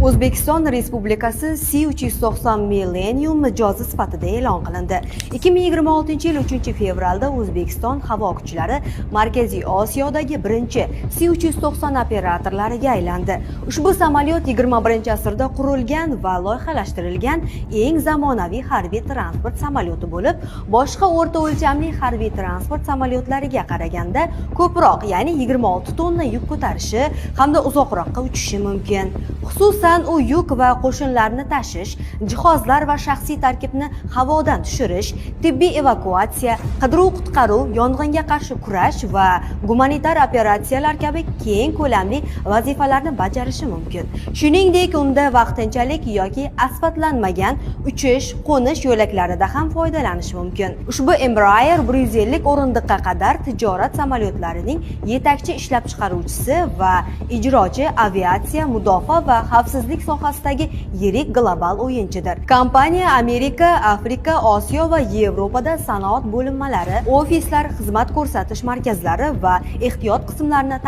O'zbekiston Respublikasi C-390 Millennium mijozi sifatida e'lon qilindi. 2026-yil 3-fevralda O'zbekiston havo kuchlari Markaziy Osiyodagi birinchi C-390 operatorlariga aylandi. Ushbu samolyot 21-asrda qurilgan va loyihalashtirilgan eng zamonaviy harbiy transport samolyoti bo'lib, boshqa o'rta o'lchamli harbiy transport samolyotlariga qaraganda ko'proq, ya'ni 26 tonna yuk ko'tarishi hamda uzoqroqqa uchishi mumkin. Xususan, u yuk va qo'shinlarni tashish, jihozlar va shaxsiy tarkibni havodan tushirish, tibbiy evakuatsiya, qidiruv-qutqaruv, yong'inga qarshi kurash va gumanitar operatsiyalar kabi keng ko'lamli vazifalarni bajarishi mumkin. Shuningdek, unda vaqtinchalik yoki asfaltlanmagan uchish-qo'nish yo'laklarida ham foydalanish mumkin. Ushbu Embraer 150 o'rindiqqa qadar tijorat samolyotlarining yetakchi ishlab chiqaruvchisi va ijrochi aviatsiya, mudofaa va xavfsizlik sohasidagi yirik global o'yinchidir. Kompaniya Amerika, Afrika, Osiyo va Yevropada sanoat bo'linmalari, ofislar, xizmat ko'rsatish markazlari va ehtiyot qismlarini